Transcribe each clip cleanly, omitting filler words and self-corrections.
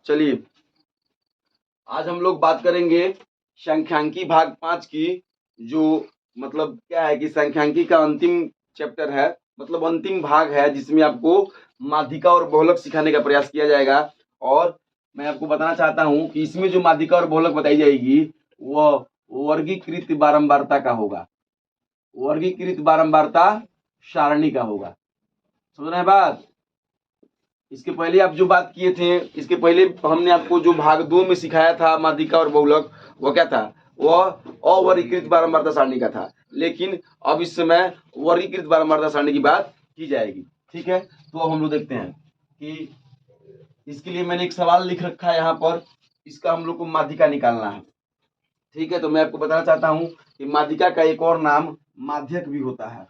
चलिए आज हम लोग बात करेंगे संख्यांकी भाग 5 की। जो मतलब क्या है कि संख्यांकी का अंतिम चैप्टर है, मतलब अंतिम भाग है, जिसमें आपको माध्यिका और बहुलक सिखाने का प्रयास किया जाएगा। और मैं आपको बताना चाहता हूं कि इसमें जो माध्यिका और बहुलक बताई जाएगी वह वर्गीकृत बारंबारता का होगा, वर्गीकृत बारंबारता सारणी का होगा। समझ रहे हैं बात? इसके पहले आप जो बात किए थे, इसके पहले हमने आपको जो भाग 2 में सिखाया था माध्यिका और बहुलक, वो क्या था? वह अवर्गीकृत बारंबारता सारणी का था। लेकिन अब इस समय वर्गीकृत बारंबारता सारणी की बात की जाएगी। ठीक है, तो अब हम लोग देखते हैं कि इसके लिए मैंने एक सवाल लिख रखा है यहाँ पर, इसका हम लोग को माध्यिका निकालना है। ठीक है, तो मैं आपको बताना चाहता हूँ कि माध्यिका का एक और नाम माध्यक भी होता है।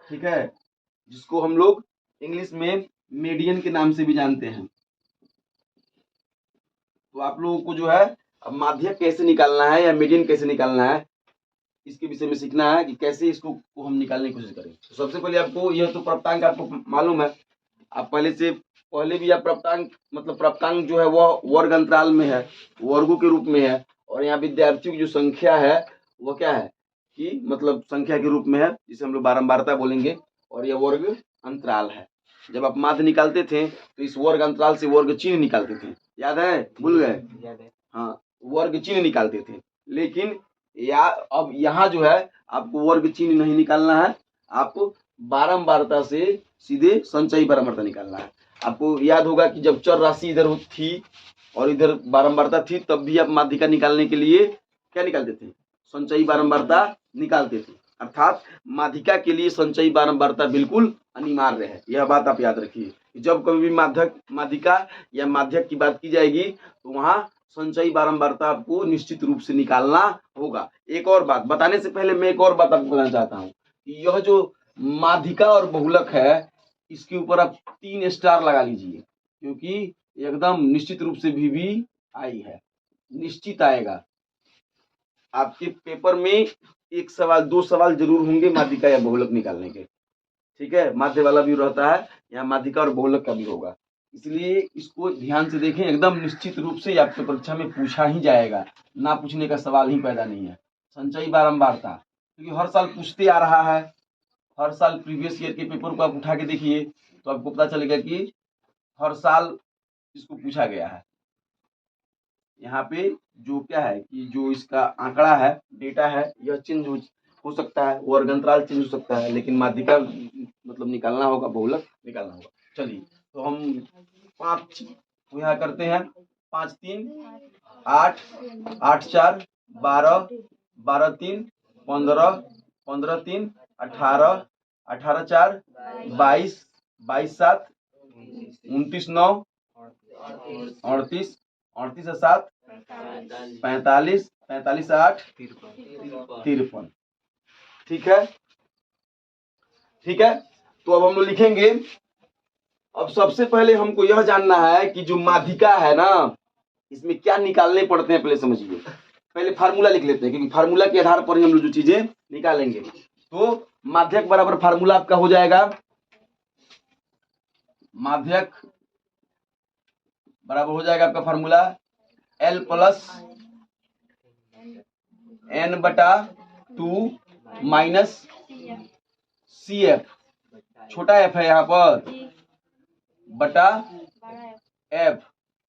ठीक है, जिसको हम लोग इंग्लिश में मीडियन के नाम से भी जानते हैं। तो आप लोगों को जो है अब माध्यक कैसे निकालना है या मीडियन कैसे निकालना है, इसके विषय में सीखना है कि कैसे इसको हम निकालने की कोशिश करें। तो सबसे पहले आपको यह तो प्राप्तांक आपको मालूम है, आप पहले भी आप प्राप्तांक मतलब प्राप्तांक जो है वह वर्ग अंतराल में है, वर्गों के रूप में है। और यहाँ विद्यार्थियों की जो संख्या है वो क्या है कि मतलब संख्या के रूप में है, जिसे हम लोग बारंबारता बोलेंगे। और यह वर्ग अंतराल है। जब आप माध्य निकालते थे तो इस वर्ग अंतराल से वर्ग चिन्ह निकालते थे, याद है? भूल गए? याद है। हाँ, वर्ग चिन्ह निकालते थे। लेकिन अब यहाँ जो है आपको वर्ग चिन्ह नहीं निकालना है, आपको बारंबारता से सीधे संचयी बारंबारता निकालना है। आपको याद होगा कि जब चर राशि इधर थी और इधर बारंबारता थी, तब भी आप माध्यिका निकालने के लिए क्या निकालते थे? संचयी बारंबारता निकालते थे। अर्थात माध्यिका के लिए संचयी बारंबारता बिल्कुल अनिवार्य है। यह बात आप याद रखिए। जब कभी भी माध्यिका या माध्यक की बात की जाएगी तो वहां संचयी बारंबारता आपको निश्चित रूप से निकालना होगा। एक और बात बताने से पहले मैं एक और बात आपको बताना चाहता हूँ कि यह जो माध्यिका और बहुलक है, इसके ऊपर आप 3 स्टार लगा लीजिए, क्योंकि एकदम निश्चित रूप से भी आई है, निश्चित आएगा। आपके पेपर में एक सवाल 2 सवाल जरूर होंगे माध्यिका या बहुलक निकालने के। ठीक है, माध्य वाला भी रहता है, यहाँ माध्यिका और बहुलक का भी होगा। इसलिए इसको ध्यान से देखें, एकदम निश्चित रूप से आपके परीक्षा में पूछा ही जाएगा, ना पूछने का सवाल ही पैदा नहीं है। संचयी बारंबारता क्योंकि हर साल पूछते आ रहा है, हर साल प्रीवियस ईयर के पेपर को आप उठा के देखिए तो आपको पता चलेगा कि हर साल इसको पूछा गया है। यहाँ पे जो क्या है कि जो इसका आंकड़ा है, डेटा है, यह चेंज हो सकता है, वर्ग अंतराल चेंज हो सकता है, लेकिन माध्यिका मतलब निकालना होगा, बहुलक निकालना होगा। चलिए, तो हम 5 यहाँ करते हैं। 5 3 8, 8 4 12, 12 3 15, 15 3 18, 18 4 22, 22 7 29 9 38, 38 7 45, 45 8 53। ठीक है, ठीक है। तो अब हम लोग लिखेंगे। अब सबसे पहले हमको यह जानना है कि जो माध्यिका है ना, इसमें क्या निकालने पड़ते हैं, पहले समझिए। पहले फार्मूला लिख लेते हैं, क्योंकि फार्मूला के आधार पर ही हम लोग जो चीजें निकालेंगे। तो माध्यक बराबर फार्मूला आपका हो जाएगा, माध्यक बराबर हो जाएगा आपका formula L plus N/2 minus CF, छोटा f है यहाँ पर, बटा F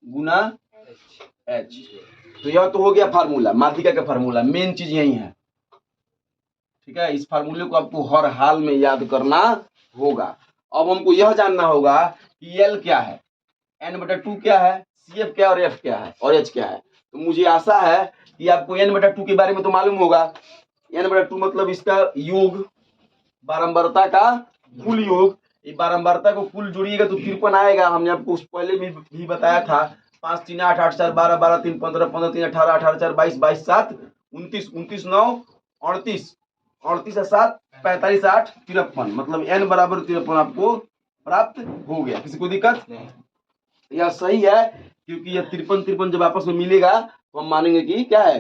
गुना H। तो यह तो हो गया फार्मूला, माध्यिका का फार्मूला। मेन चीज यही है। ठीक है, इस फार्मूले को आपको हर हाल में याद करना होगा। अब हमको यह जानना होगा कि L क्या है, N/2 क्या है, CF क्या है और F क्या है और H क्या है। तो मुझे आशा है कि आपको N/2 के बारे में तो मालूम होगा। N/2 मतलब इसका योग, बारंबारता का कुल योग। ये बारंबारता को कुल जोड़िएगा तो 53 आएगा। हमने आपको उस पहले भी बताया था। 5 3 8 8 4 12, 12 3 15, 15 3 18, 18 4 22, 22 7 29, 29 9 38, 38 7 45 8 53, मतलब n बराबर 53 आपको प्राप्त हो गया। किसी को दिक्कत? यह सही है, क्योंकि यह 53 53 जब आपस में मिलेगा तो हम मानेंगे कि क्या है,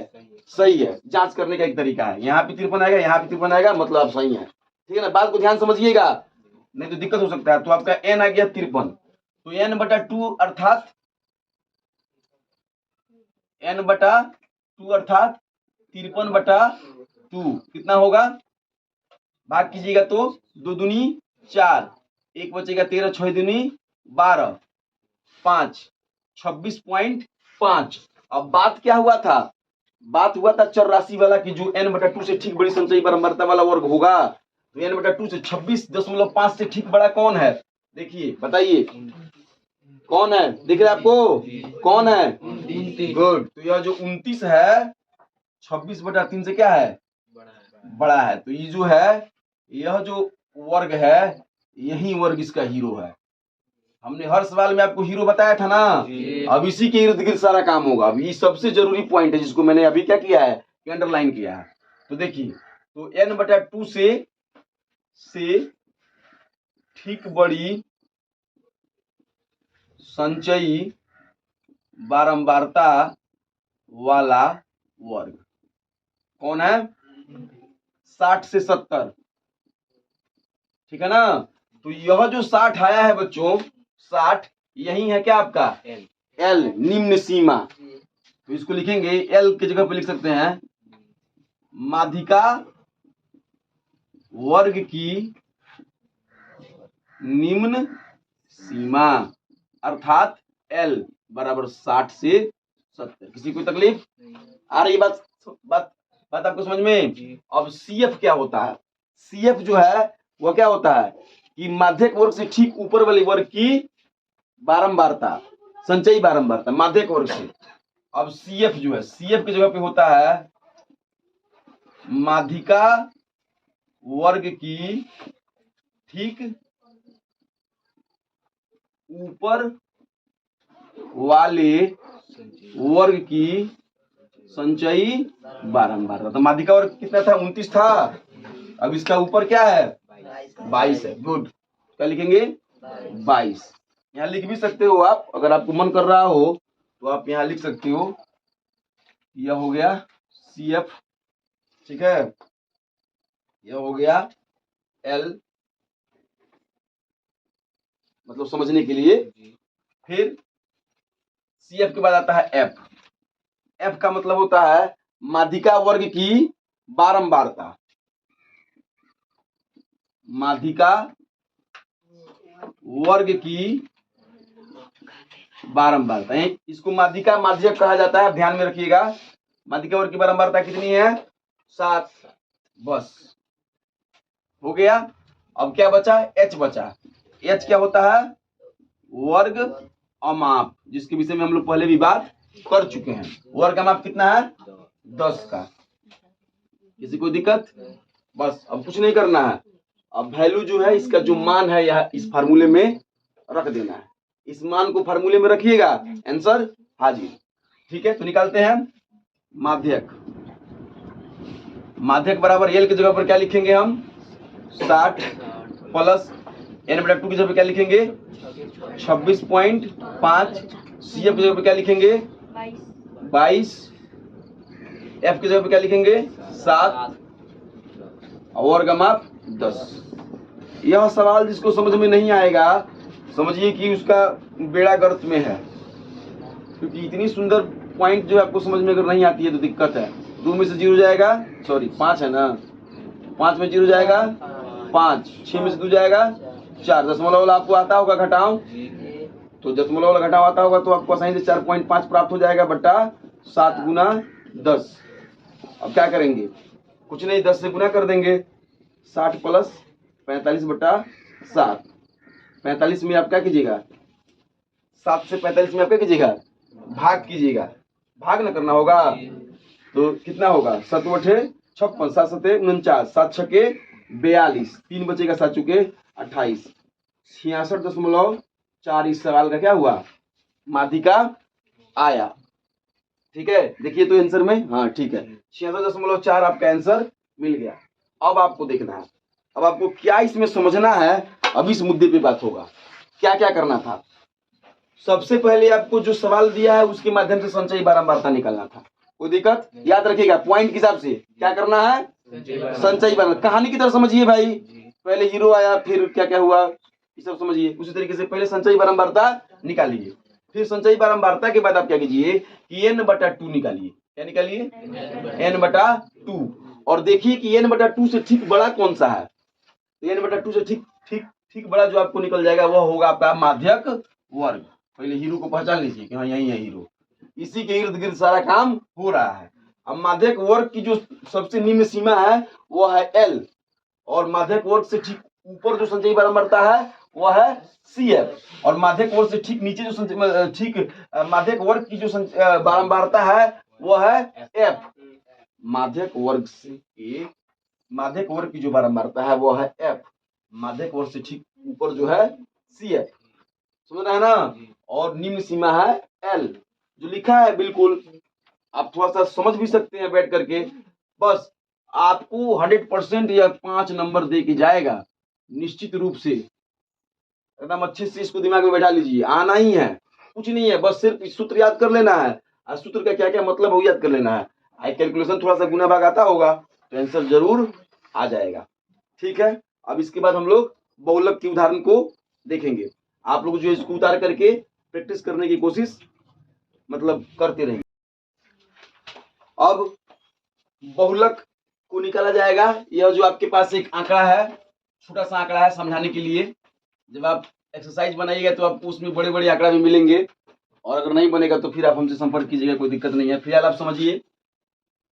सही है। जांच करने का एक तरीका है, यहाँ पे 53 आएगा, यहाँ पे 53 आएगा, मतलब आप सही है। ठीक है ना, बात को ध्यान समझिएगा, नहीं तो दिक्कत हो सकता है। तो आपका n आ गया 53, तो N/2 अर्थात n बटा 2 अर्थात 53/2 कितना होगा, भाग कीजिएगा तो 2 दूनी 4, एक बचेगा 13, 6 दूनी 12, 5 26.5। अब बात क्या हुआ था, बात हुआ था चर राशि वाला कि जो n बटा 2 से ठीक बड़ी संचयी बारंबारता वाला वर्ग होगा, तो n बटा 2 से 26.5 से ठीक बड़ा कौन है, देखिए बताइए कौन है, दिख रहा है आपको कौन है, गुड। तो यह जो 29 है 26/3 से क्या है, बड़ा है। तो ये जो है यह जो वर्ग है यही वर्ग इसका हीरो है। हमने हर सवाल में आपको हीरो बताया था ना, अब इसी के इर्द गिर्द सारा काम होगा। अब ये सबसे जरूरी पॉइंट है जिसको मैंने अभी क्या किया है कि अंडरलाइन किया है। तो देखिए तो n बटा 2 से ठीक बड़ी संचयी बारंबारता वाला वर्ग कौन है, 60 से 70, ठीक है ना। तो यह जो 60 आया है बच्चों, 60 यही है क्या आपका L निम्न सीमा। तो इसको लिखेंगे L की जगह पे लिख सकते हैं माध्यिका वर्ग की निम्न सीमा, अर्थात L बराबर 60 से 70। किसी को तकलीफ आ रही बात बात आपको समझ में। अब CF क्या होता है, CF जो है वह क्या होता है कि माध्यक वर्ग से ठीक ऊपर वाले वर्ग की बारंबारता, संचयी बारंबारता माध्यक वर्ग से। अब CF जो है, CF की जगह पे होता है माध्यिका वर्ग की ठीक ऊपर वाले वर्ग की संचयी बारंबारता। तो माध्यिका वर्ग कितना था, 29 था, अब इसका ऊपर क्या है 22 है, गुड। क्या लिखेंगे 22। यहाँ लिख भी सकते हो आप, अगर आपको मन कर रहा हो तो आप यहाँ लिख सकते हो, यह हो गया CF, ठीक है, यह हो गया L, मतलब समझने के लिए। फिर CF के बाद आता है F। F का मतलब होता है माध्यिका वर्ग की बारंबारता, माध्यिका वर्ग की बारंबारता, इसको माध्यिका माध्यक कहा जाता है, ध्यान में रखिएगा। माध्यिका वर्ग की बारंबारता कितनी है 7, बस हो गया। अब क्या बचा, H बचा। H क्या होता है, वर्ग अमाप, जिसके विषय में हम लोग पहले भी बात कर चुके हैं। वर्ग अमाप कितना है 10 का। किसी को दिक्कत, बस अब कुछ नहीं करना है। अब वैल्यू जो है इसका जो मान है यह इस फार्मूले में रख देना है, इस मान को फार्मूले में रखिएगा, आंसर हाजिर। ठीक है, तो निकालते हैं माध्यक। माध्यक बराबर L की जगह पर क्या लिखेंगे हम 60 प्लस n बटा 2 की जगह पर क्या लिखेंगे 26.5, CF की जगह पर क्या लिखेंगे 22, F की जगह पर क्या लिखेंगे 7 और गमाप 10। यह सवाल जिसको समझ में नहीं आएगा समझिए कि उसका बेड़ा गर्त में है, क्योंकि इतनी सुंदर पॉइंट जो आपको समझ में अगर नहीं आती है तो दिक्कत है। 2 में से 0 जाएगा, सॉरी 5 है ना, 5 में 0 जाएगा 5, 6 में से 2 जाएगा 4, दशमलव वाला आपको आता होगा घटाओ, तो दशमलव वाला घटाओ आता होगा तो आपको आसानी से 4.5 प्राप्त हो जाएगा बटा 7 गुना 10। अब क्या करेंगे, कुछ नहीं 10 से गुना कर देंगे, 60 प्लस 45 बटा 7। 45 में आप क्या कीजिएगा, 7 से 45 में आप क्या कीजिएगा भाग कीजिएगा, भाग न करना होगा तो कितना होगा 7 8 56, 7 7 49, 7 6 42, 3 बचेगा 7 चुके 28, 66.4। इस सवाल का क्या हुआ माध्यिका आया। ठीक है, देखिए तो आंसर में, हाँ ठीक है 66.4 आपका आंसर मिल गया। अब आपको देखना है, अब आपको क्या इसमें समझना है, अब इस मुद्दे पे बात होगा। क्या क्या करना था, सबसे पहले आपको जो सवाल दिया है उसके माध्यम से संचयी बारंबारता निकालना था। कोई दिक्कत, याद रखिएगा पॉइंट के हिसाब से क्या करना है, संचयी बारंबारता। कहानी की तरह समझिए भाई, पहले हीरो आया फिर क्या क्या हुआ ये सब समझिए, उसी तरीके से पहले संचयी बारंबारता निकालिए, फिर संचयी बारंबारता के बाद आप क्या कीजिए कि n/2 निकालिए। क्या निकालिए? n/2। और देखिए कि n/2 से ठीक बड़ा कौन सा है। तो n/2 से ठीक ठीक ठीक बड़ा जो आपको निकल जाएगा वह होगा आपका माध्यक वर्ग। पहले हीरो को पहचान लीजिए कि हाँ यही है हीरो, इसी के इर्द गिर्द सारा काम हो रहा है। अब माध्यक वर्ग की जो सबसे निम्न सीमा है वो है L, और माध्यक वर्ग से ठीक ऊपर जो संचयी बारंबारता है वह है CF, और माध्यक वर्ग से ठीक नीचे जो ठीक माध्यक वर्ग की जो बारंबारता है वो है F। माध्यक वर्ग की जो बारंबारता है वो है F, माध्यक वर्ग से ठीक ऊपर जो है CF, समझ रहे हैं ना। और निम्न सीमा है L, जो लिखा है बिल्कुल आप थोड़ा सा समझ भी सकते हैं बैठ करके। बस आपको 100% या 5 नंबर दे के जाएगा निश्चित रूप से। एकदम अच्छे से इसको दिमाग में बैठा लीजिए, आना ही है, कुछ नहीं है, बस सिर्फ सूत्र याद कर लेना है और सूत्र का क्या क्या मतलब है वो याद कर लेना है। आई कैलकुलेशन थोड़ा सा गुना भाग आता होगा तो आंसर जरूर आ जाएगा। ठीक है, अब इसके बाद हम लोग बहुलक के उदाहरण को देखेंगे। आप लोग जो इसको उतार करके प्रैक्टिस करने की कोशिश मतलब करते रहिए। अब बहुलक को निकाला जाएगा। यह जो आपके पास एक आंकड़ा है, छोटा सा आंकड़ा है समझाने के लिए। जब आप एक्सरसाइज बनाइएगा तो आपको उसमें बड़े बड़े आंकड़ा भी मिलेंगे, और अगर नहीं बनेगा तो फिर आप हमसे संपर्क कीजिएगा, कोई दिक्कत नहीं है। फिलहाल आप समझिए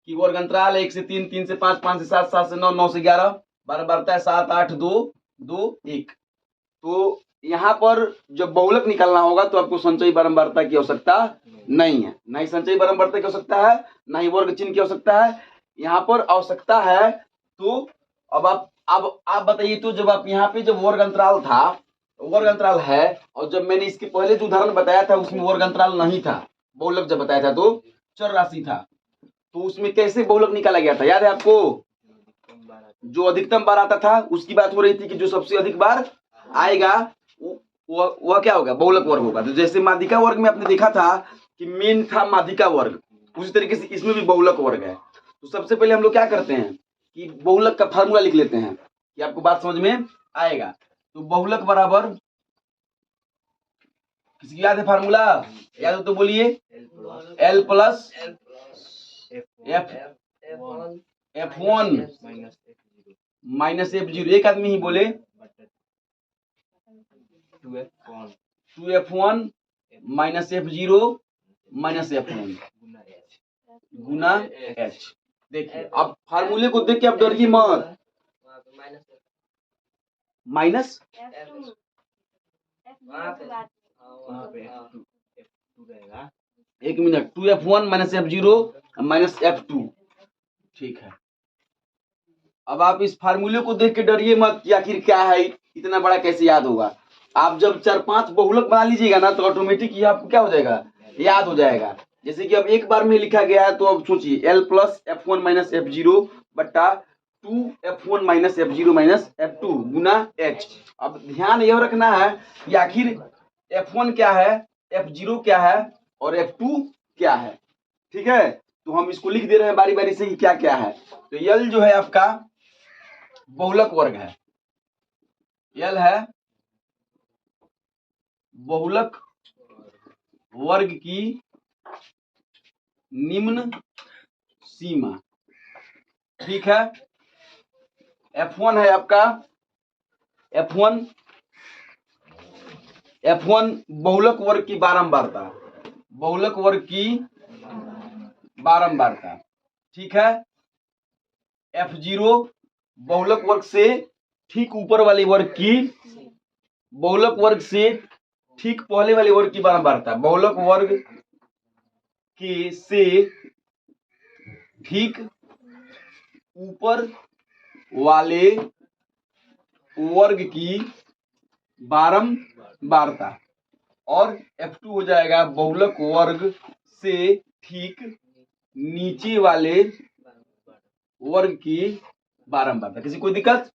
कि वर्ग अंतराल 1 से 3, 3 से 5, 5 से 7, 7 से 9, 9 से 11, बारंबारता है 7, 8, 2, 2, 1। तो यहाँ पर जब बहुलक निकालना होगा तो आपको संचयी बारंबारता की आवश्यकता नहीं है, ना ही संचयी बारंबारता की आवश्यकता है, ना ही वर्ग चिन्ह की आवश्यकता है। यहाँ पर आवश्यकता है तो अब आप बताइए, तो जब आप यहाँ पे जब वर्ग अंतराल था, वर्ग अंतराल है, और जब मैंने इसके पहले जो उदाहरण बताया था उसमें वर्ग अंतराल नहीं था, बहुलक जब बताया था तो चर राशि था, तो उसमें कैसे बहुलक निकाला गया था याद है आपको? जो अधिकतम बार आता था उसकी बात हो रही थी कि जो सबसे अधिक बार आएगा वह क्या होगा? बहुलक वर्ग होगा। तो जैसे माध्यिका वर्ग में आपने देखा था कि मेन था माध्यिका वर्ग, उसी तरीके से इसमें भी बहुलक वर्ग है। तो सबसे पहले हम लोग क्या करते हैं कि बहुलक का फार्मूला लिख लेते हैं कि आपको बात समझ में आएगा। तो बहुलक बराबर, किसी याद है फार्मूला? याद हो तो बोलिए। L plus F1 minus F0। एक आदमी ही बोले 2F1 minus F0 minus F1 गुना H। देखिए अब फार्मूले को देख के आप डरिए मत। माइनस एक minute, 2F1 minus F0 minus F2। ठीक है, अब आप इस फार्मूले को देख के डरिए मत कि आखिर क्या है, इतना बड़ा कैसे याद होगा। आप जब 4-5 बहुलक बना लीजिएगा ना तो ऑटोमेटिक ये आपको क्या हो जाएगा, याद हो जाएगा। जैसे कि अब एक बार में लिखा गया है तो अब सोचिए L plus F1 minus F0 बट्टा 2F1 minus F0 minus F2 गुना H। अब ध्यान यह रखना है कि आखिर F1 क्या है, F0 क्या है और F2 क्या है। ठीक है, तो हम इसको लिख दे रहे हैं बारी बारी से कि क्या क्या है। तो L जो है आपका बहुलक वर्ग है, L है बहुलक वर्ग की निम्न सीमा। ठीक है, F1 है आपका F1 बहुलक वर्ग की बारंबारता, बहुलक वर्ग की बारंबारता। ठीक है, F0 बहुलक वर्ग से ठीक ऊपर वाले वर्ग की, बहुलक वर्ग से ठीक पहले वाले वर्ग की बारंबारता, बहुलक वर्ग के से ठीक ऊपर वाले वर्ग की बारंबारता, और F2 हो जाएगा बहुलक वर्ग से ठीक नीचे वाले वर्ग की बारंबारता। किसी कोई दिक्कत?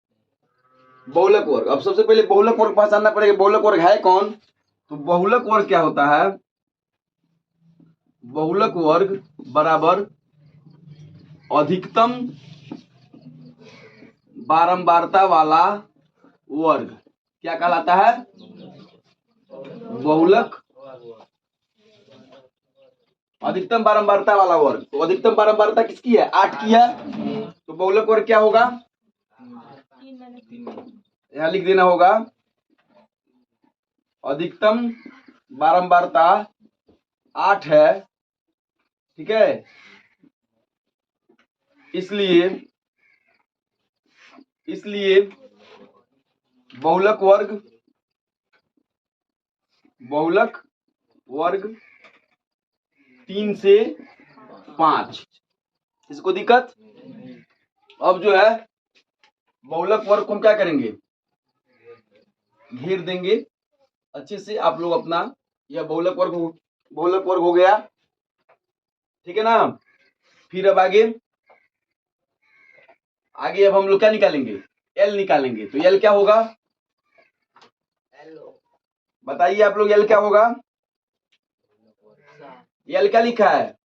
बहुलक वर्ग, अब सबसे पहले बहुलक वर्ग पहचानना पड़ेगा, बहुलक वर्ग है कौन? तो बहुलक वर्ग क्या होता है? बहुलक वर्ग बराबर अधिकतम बारंबारता वाला वर्ग क्या कहलाता है? बहुलक अधिकतम बारंबारता वाला वर्ग। तो अधिकतम बारंबारता किसकी है? 8 की है। तो बहुलक वर्ग क्या होगा? यहाँ लिख देना होगा अधिकतम बारंबारता 8 है, ठीक है। इसलिए बहुलक वर्ग 3 से 5। इसको दिक्कत? अब जो है बहुलक वर्ग को हम क्या करेंगे? घेर देंगे अच्छे से। आप लोग अपना यह बहुलक वर्ग हो गया, ठीक है ना। फिर अब आगे अब हम लोग क्या निकालेंगे? एल निकालेंगे। तो एल क्या होगा? बताइए आप लोग, एल क्या होगा? एल क्या लिखा है?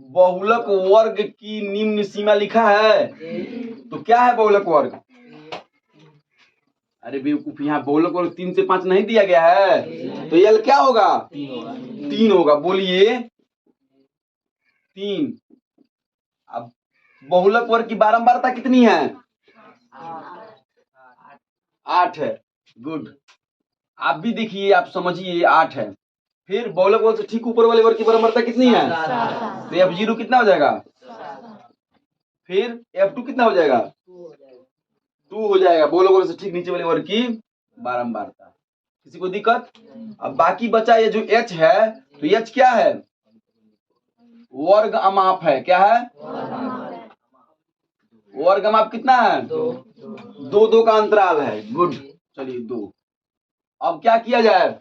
बहुलक वर्ग की निम्न सीमा लिखा है। तो क्या है बहुलक वर्ग? अरे बेवकूफ, यहाँ बहुलक वर्ग 3 से 5 नहीं दिया गया है। तो एल क्या होगा? 3 होगा। बोलिए 3। अब बहुलक वर्ग की बारंबारता कितनी है? 8 है। गुड। आप भी देखिए, आप समझिए 8 है। फिर बहुलक वर्ग से ठीक ऊपर वाले वर्ग की बारंबारता कितनी है? तो F0 कितना हो जाएगा? फिर F2 कितना हो जाएगा? 2 हो जाएगा। बहुलक वर्ग से ठीक नीचे वाले वर्ग की बारंबारता। किसी को दिक्कत? अब बाकी बचा ये जो H है, तो H क्या है? वर्ग अमाप है। क्या है? वर्ग अमाप कितना है? 2 का अंतराल है। गुड। चलिए 2। अब क्या किया जाए?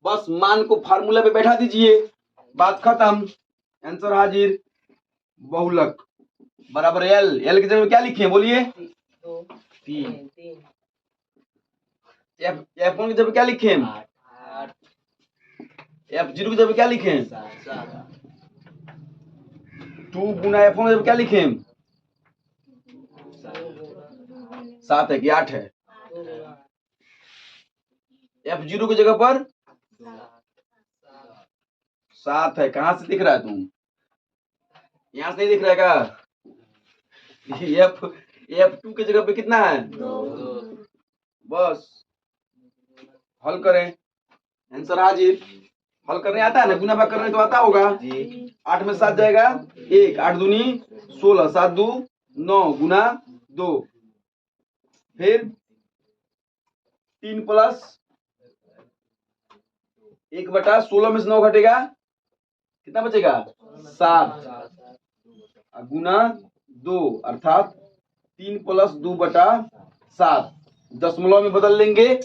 बस मान को फार्मूला पे बैठा दीजिए, बात खत्म, आंसर हाजिर। बहुलक बराबर एल। एल की जगह क्या लिखे? बोलिए 3। F1 की जगह क्या लिखे? F0 की जगह क्या लिखे? 2 गुना F1 की जगह क्या लिखे? 7 है कि 8 है? F0 की जगह पर 7 है। कहां से दिख रहा है? तुम यहां से नहीं दिख रहा है क्या? F2 की जगह पे कितना है? 2। बस हल करें, आंसर हाजिर। हल करने आता है ना? गुना भाग करने तो आता होगा। 8 में 7 जाएगा 1, 8 दूनी 16, 7 दू 9 गुना 2। फिर 3 प्लस 1/16 में से 9 घटेगा, कितना बचेगा? 7 गुना 2, अर्थात 3 प्लस 2/7। दशमलव में बदल लेंगे,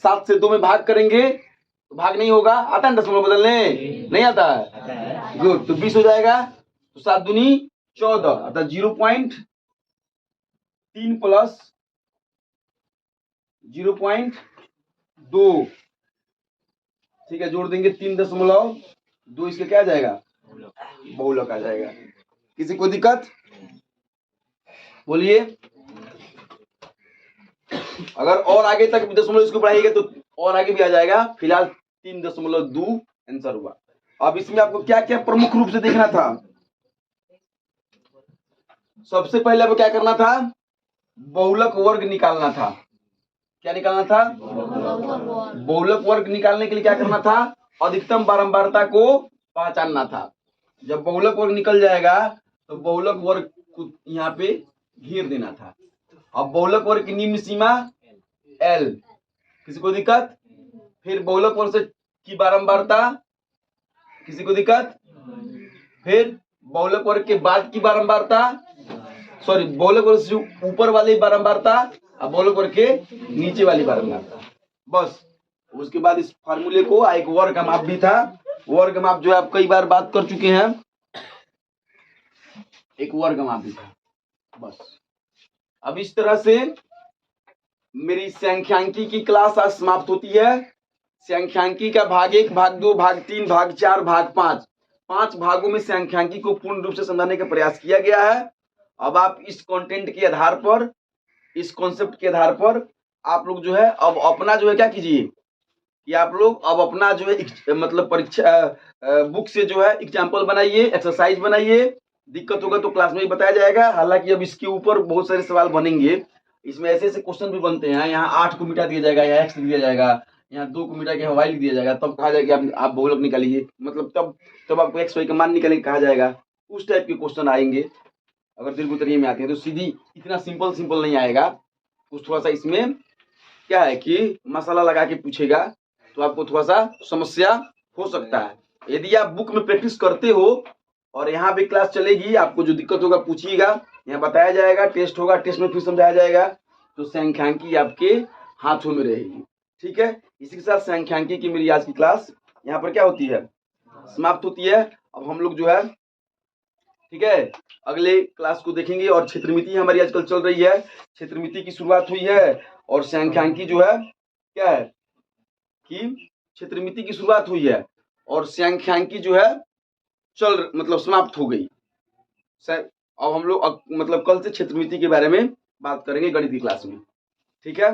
7 से 2 में भाग करेंगे तो भाग नहीं होगा। आता है दशमलव बदलने? नहीं आता है। गुड। तो 20 हो जाएगा। तो 7 दूनी 14, अर्थात 0.3 प्लस 0.2, ठीक है। जोड़ देंगे 3.2, इसके क्या आ जाएगा? बहुलक आ जाएगा। किसी को दिक्कत? बोलिए। अगर और आगे तक दशमलव इसको बढ़ाइएगा तो और आगे भी आ जाएगा। फिलहाल 3.2 आंसर हुआ। अब इसमें आपको क्या क्या प्रमुख रूप से देखना था? सबसे पहले आपको क्या करना था? बहुलक वर्ग निकालना था। क्या निकालना था? बहुलक वर्ग निकालने के लिए क्या करना था? अधिकतम बारंबारता को पहचानना था। जब बहुलक वर्ग निकल जाएगा तो बहुलक वर्ग को यहाँ पे घेर देना था। अब बहुलक वर्ग की निम्न सीमा L। किसी को दिक्कत? फिर बहुलक वर्ग से की बारंबारता, किसी को दिक्कत? फिर बहुलक वर्ग के बाद की बारंबारता, सॉरी, बहुलक वर्ग से ऊपर वाली बारंबारता और बहुलक वर्ग के नीचे वाली बारंबारता। बस उसके बाद इस फार्मूले को, एक वर्ग माप भी था। वर्ग माप जो है आप कई बार बात कर चुके हैं। एक वर्ग माप भी था। बस अब इस तरह से मेरी सांख्यिकी की क्लास आज समाप्त होती है। सांख्यिकी का भाग 1, भाग 2, भाग 3, भाग 4, भाग 5, 5 भागों में सांख्यिकी को पूर्ण रूप से समझाने का प्रयास किया गया है। अब आप इस कंटेंट के आधार पर, इस कॉन्सेप्ट के आधार पर आप लोग जो है अब अपना जो है क्या कीजिए, कि आप लोग अब अपना जो है मतलब परीक्षा बुक से जो है एग्जाम्पल बनाइए, एक्सरसाइज बनाइए। दिक्कत होगा तो क्लास में ही बताया जाएगा। हालांकि अब इसके ऊपर बहुत सारे सवाल बनेंगे, इसमें ऐसे ऐसे क्वेश्चन भी बनते हैं। यहाँ 8 को मिटा दिया जाएगा, यहाँ एक्स दिया जाएगा, यहाँ 2 को मिटा के यहाँ वाई लिख दिया जाएगा, तब कहा जाएगा आप बहुलक निकालिए, मतलब तब आपको एक्स वाई का मान निकालने कहा जाएगा। उस टाइप के क्वेश्चन आएंगे अगर दीर्घोत्तरीय में आते हैं। तो सीधी इतना सिंपल सिंपल नहीं आएगा, कुछ थोड़ा सा इसमें क्या है कि मसाला लगा के पूछेगा, तो आपको थोड़ा सा समस्या हो सकता है। यदि आप बुक में प्रैक्टिस करते हो और यहाँ भी क्लास चलेगी, आपको जो दिक्कत होगा पूछिएगा, यहाँ बताया जाएगा, टेस्ट होगा, टेस्ट में फिर समझाया जाएगा, तो सांख्यिकी आपके हाथों में रहेगी। ठीक है, इसी के साथ सांख्यिकी की मेरी आज की क्लास यहाँ पर क्या होती है, समाप्त होती है। अब हम लोग जो है ठीक है अगले क्लास को देखेंगे। और क्षेत्रमिति हमारी आजकल चल रही है, क्षेत्रमिति की शुरुआत हुई है और सांख्यिकी जो है क्या है कि क्षेत्रमिति की शुरुआत हुई है और सांख्यिकी जो है मतलब समाप्त हो गई। अब हम लोग मतलब कल से क्षेत्रमिति के बारे में बात करेंगे गणित की क्लास में। ठीक है।